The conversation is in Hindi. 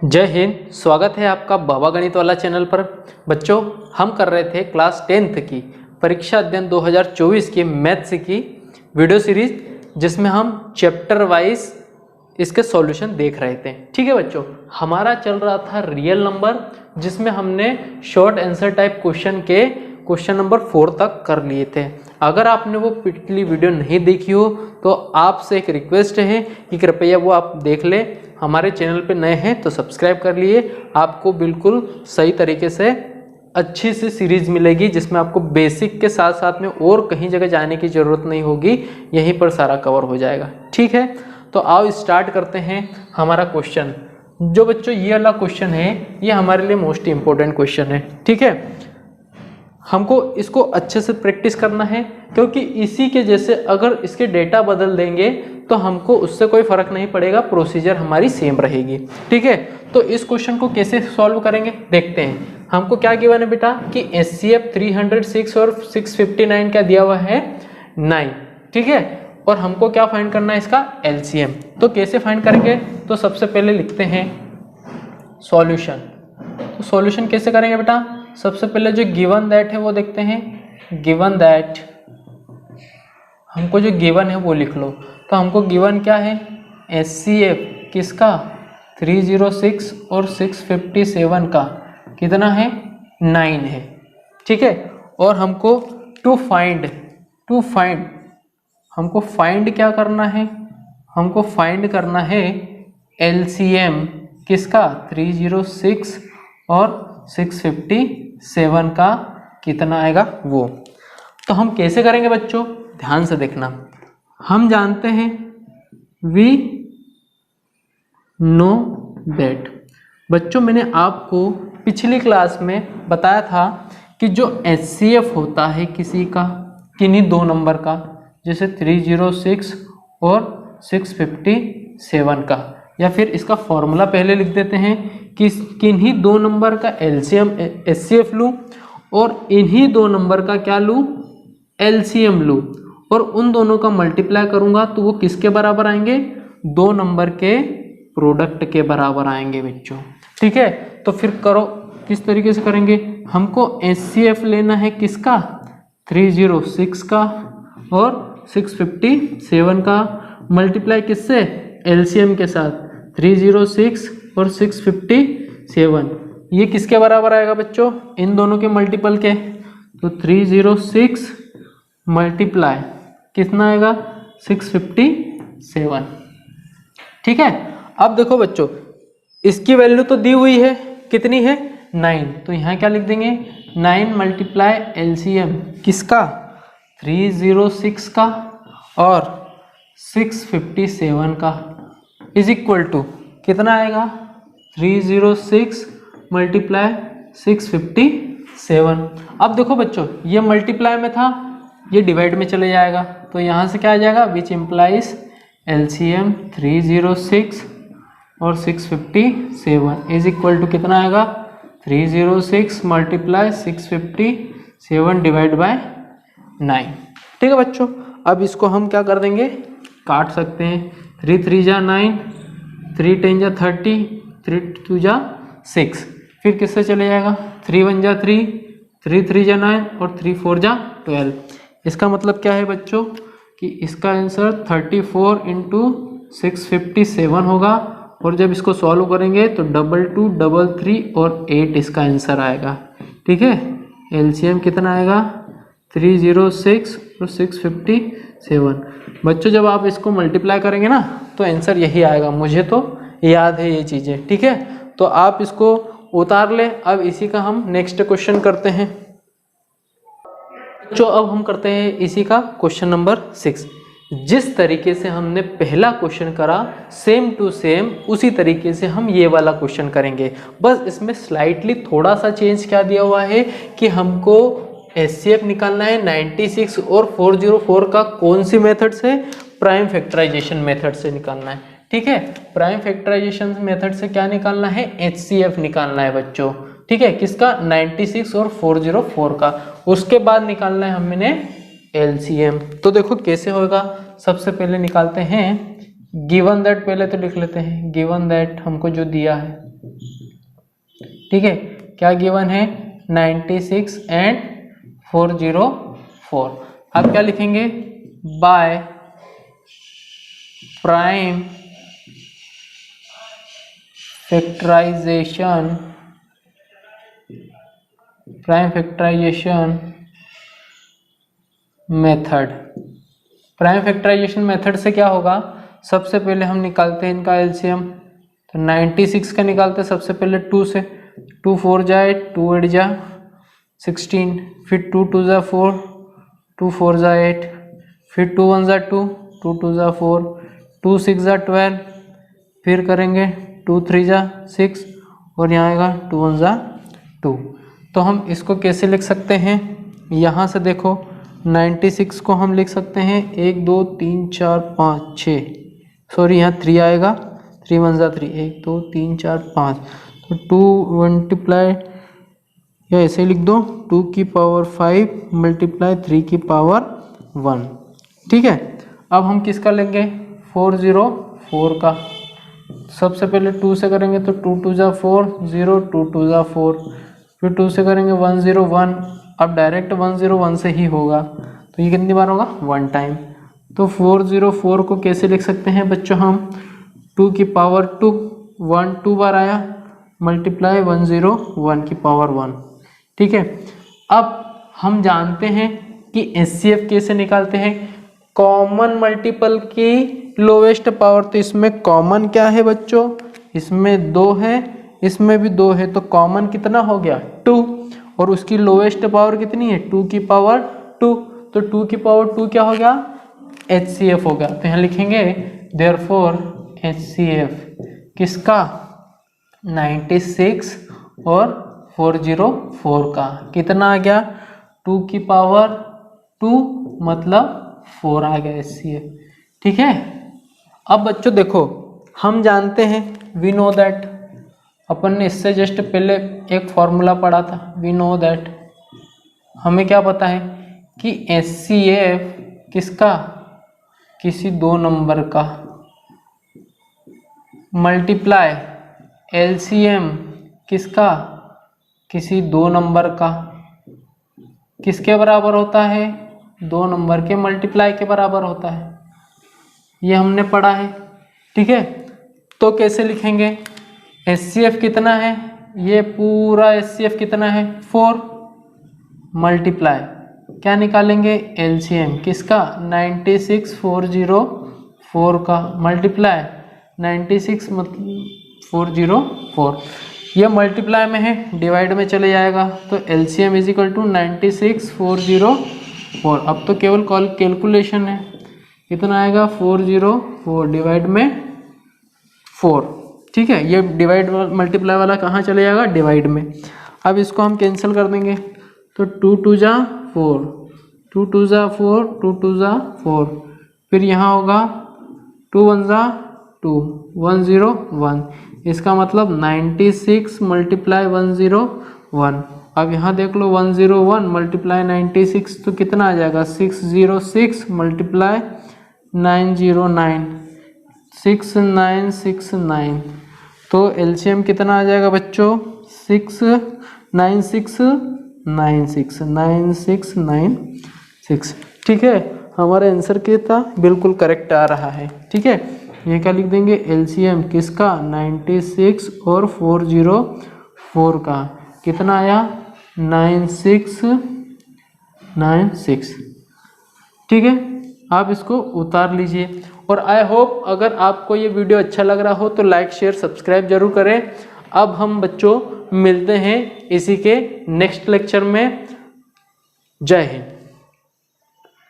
जय हिंद। स्वागत है आपका बाबा गणित वाला चैनल पर। बच्चों, हम कर रहे थे क्लास 10th की परीक्षा अध्ययन 2024 की मैथ्स की वीडियो सीरीज, जिसमें हम चैप्टर वाइज इसके सॉल्यूशन देख रहे थे। ठीक है बच्चों, हमारा चल रहा था रियल नंबर, जिसमें हमने शॉर्ट आंसर टाइप क्वेश्चन के क्वेश्चन नंबर 4 तक कर लिए थे। अगर आपने वो पिछली वीडियो नहीं देखी हो तो आपसे एक रिक्वेस्ट है कि कृपया वो आप देख लें। हमारे चैनल पे नए हैं तो सब्सक्राइब कर लिए। आपको बिल्कुल सही तरीके से अच्छी सी सीरीज मिलेगी, जिसमें आपको बेसिक के साथ साथ में और कहीं जगह जाने की ज़रूरत नहीं होगी, यहीं पर सारा कवर हो जाएगा। ठीक है, तो आओ स्टार्ट करते हैं हमारा क्वेश्चन। जो बच्चों ये वाला क्वेश्चन है, ये हमारे लिए मोस्ट इम्पोर्टेंट क्वेश्चन है। ठीक है, हमको इसको अच्छे से प्रैक्टिस करना है, क्योंकि इसी के जैसे अगर इसके डेटा बदल देंगे तो हमको उससे कोई फर्क नहीं पड़ेगा, प्रोसीजर हमारी सेम रहेगी। ठीक है, तो इस क्वेश्चन को कैसे सॉल्व करेंगे देखते हैं। हमको क्या गिवन है बेटा कि HCF 306 और 659 क्या दिया हुआ है 9। ठीक है, और हमको क्या फाइंड करना है इसका LCM। तो कैसे फाइंड करेंगे, तो सबसे पहले लिखते हैं सॉल्यूशन। तो सॉल्यूशन कैसे करेंगे बेटा, सबसे पहले जो गिवन दैट है वो देखते हैं। गिवन दैट, हमको जो गिवन है वो लिख लो। तो हमको गिवन क्या है, HCF किसका 306 और 657 का कितना है 9 है। ठीक है, और हमको टू फाइंड हमको फाइंड क्या करना है, हमको फाइंड करना है LCM किसका 306 और 657 का कितना आएगा वो। तो हम कैसे करेंगे बच्चों, ध्यान से देखना। हम जानते हैं वी नो दैट। बच्चों, मैंने आपको पिछली क्लास में बताया था कि जो HCF होता है किसी का, किन्हीं दो नंबर का, जैसे 306 और 657 का, या फिर इसका फॉर्मूला पहले लिख देते हैं कि किन्हीं दो नंबर का LCM HCF लूँ और इन्हीं दो नंबर का क्या लूँ LCM लूँ, और उन दोनों का मल्टीप्लाई करूँगा तो वो किसके बराबर आएंगे, दो नंबर के प्रोडक्ट के बराबर आएंगे बच्चों। ठीक है, तो फिर करो किस तरीके से करेंगे। हमको HCF लेना है किसका 306 का और 657 का, मल्टीप्लाई किससे LCM के साथ 306 और 657। ये किसके बराबर आएगा बच्चों, इन दोनों के मल्टीपल के। तो 306 मल्टीप्लाई कितना आएगा 657। ठीक है, अब देखो बच्चों, इसकी वैल्यू तो दी हुई है, कितनी है 9। तो यहाँ क्या लिख देंगे 9 मल्टीप्लाई LCM किसका 306 का और 657 का इज इक्वल टू कितना आएगा 306 मल्टीप्लाई 657। अब देखो बच्चों, ये मल्टीप्लाई में था, ये डिवाइड में चले जाएगा, तो यहाँ से क्या आ जाएगा विच इम्प्लाइज LCM 306 और 657 इज इक्वल टू कितना आएगा 306 मल्टीप्लाई 657 डिवाइड बाय 9। ठीक है बच्चों, अब इसको हम क्या कर देंगे, काट सकते हैं। 3 3 जा 9, 3 10 जा 30, 3 2 जा 6, फिर किससे चले जाएगा 3 1 जा 3, 3 3 जा 9 और 3 4 जा 12। इसका मतलब क्या है बच्चों कि इसका आंसर 34 इंटू 657 होगा, और जब इसको सॉल्व करेंगे तो 2 2 3 और 8 इसका आंसर आएगा। ठीक है, LCM कितना आएगा 306 और 657। बच्चों, जब आप इसको मल्टीप्लाई करेंगे ना तो आंसर यही आएगा, मुझे तो याद है ये चीज़ें। ठीक है, तो आप इसको उतार ले। अब इसी का हम नेक्स्ट क्वेश्चन करते हैं। जो अब हम करते हैं इसी का क्वेश्चन नंबर 6। जिस तरीके से हमने पहला क्वेश्चन करा सेम टू सेम उसी तरीके से हम ये वाला क्वेश्चन करेंगे। बस इसमें स्लाइटली थोड़ा सा चेंज क्या दिया हुआ है कि हमको HCF निकालना है 96 और 404 का कौन सी मेथड से, प्राइम फैक्टराइजेशन मेथड से निकालना है। ठीक है, प्राइम फैक्टराइजेशन मेथड से क्या निकालना है HCF निकालना है बच्चों। ठीक है, किसका 96 और 404 का, उसके बाद निकालना है हमने LCM। तो देखो कैसे होगा, सबसे पहले निकालते हैं गिवन दैट, पहले तो लिख लेते हैं गिवन दैट हमको जो दिया है ठीक है, क्या गिवन है 96 एंड 404। आप क्या लिखेंगे, by prime factorization method. Prime factorization method से क्या होगा, सबसे पहले हम निकालते हैं इनका एलसीएम। तो 96 का निकालते हैं सबसे पहले 2 से, 2 4 जाए, 2 8 जा 16, फिर 2 2 जा 4, 2 4 जा 8, फिर 2 1 जा 2, 2 2 जा 4, 2 6 जा 12, फिर करेंगे 2 3 जा 6 और यहाँ आएगा 2 1 जा 2। तो हम इसको कैसे लिख सकते हैं, यहाँ से देखो 96 को हम लिख सकते हैं 1 2 3 4 5 6, सॉरी यहाँ 3 आएगा, 3 1 जा 3, 1 2 3 4 5, तो 2 मल्टीप्लाई या ऐसे लिख दो 2 की पावर 5 मल्टीप्लाई 3 की पावर 1। ठीक है, अब हम किसका लेंगे, 404 का। सबसे पहले 2 से करेंगे तो 2 2 जा 4, 0 2 2 जा 4, फिर 2 से करेंगे 1 0 1, अब डायरेक्ट 1 0 1 से ही होगा, तो ये कितनी बार होगा, 1 टाइम। तो 404 को कैसे लिख सकते हैं बच्चों हम, 2 की पावर 2, 1 2 बार आया, मल्टीप्लाई 1 0 1 की पावर 1। ठीक है, अब हम जानते हैं कि HCF कैसे निकालते हैं, कॉमन मल्टीपल की लोवेस्ट पावर। तो इसमें कॉमन क्या है बच्चों, इसमें 2 है, इसमें भी 2 है, तो कॉमन कितना हो गया 2, और उसकी लोवेस्ट पावर कितनी है 2 की पावर 2, तो 2 की पावर 2 क्या हो गया, HCF हो गया। तो यहाँ लिखेंगे देयरफॉर HCF किसका, 96 और 404 का कितना आ गया, 2 की पावर 2 मतलब 4 आ गया HCF। ठीक है, अब बच्चों देखो हम जानते हैं, वी नो दैट, अपन ने इससे जस्ट पहले एक फॉर्मूला पढ़ा था, वी नो दैट, हमें क्या पता है कि HCF किसका, किसी 2 नंबर का, मल्टीप्लाई LCM किसका, किसी 2 नंबर का, किसके बराबर होता है, 2 नंबर के मल्टीप्लाई के बराबर होता है, ये हमने पढ़ा है। ठीक है, तो कैसे लिखेंगे, HCF कितना है, ये पूरा HCF कितना है 4, मल्टीप्लाई क्या निकालेंगे LCM किसका, 96 404 का, मल्टीप्लाई 96 मतलब 404, ये मल्टीप्लाई में है, डिवाइड में चले जाएगा, तो LCM इज इक्वल टू 96 404। अब तो केवल कैलकुलेशन है, कितना आएगा 404 डिवाइड में 4। ठीक है, ये डिवाइड मल्टीप्लाई वाला कहाँ चले जाएगा, डिवाइड में। अब इसको हम कैंसिल कर देंगे, तो 2 2 जा 4, 2 2 जा 4, 2 2 जा 4, फिर यहाँ होगा 2 1 जा 2, 1 0 1, इसका मतलब 96 मल्टीप्लाई 1 0 1। अब यहाँ देख लो 1 0 1 मल्टीप्लाई 96, तो कितना आ जाएगा 606 मल्टीप्लाई 909, 6969, तो LCM कितना आ जाएगा बच्चों 9696। ठीक है, हमारा आंसर क्या था, बिल्कुल करेक्ट आ रहा है। ठीक है, ये क्या लिख देंगे, LCM किसका 96 और 404 का कितना आया 9696। ठीक है, आप इसको उतार लीजिए, और आई होप अगर आपको ये वीडियो अच्छा लग रहा हो तो लाइक शेयर सब्सक्राइब जरूर करें। अब हम बच्चों मिलते हैं इसी के नेक्स्ट लेक्चर में। जय हिंद।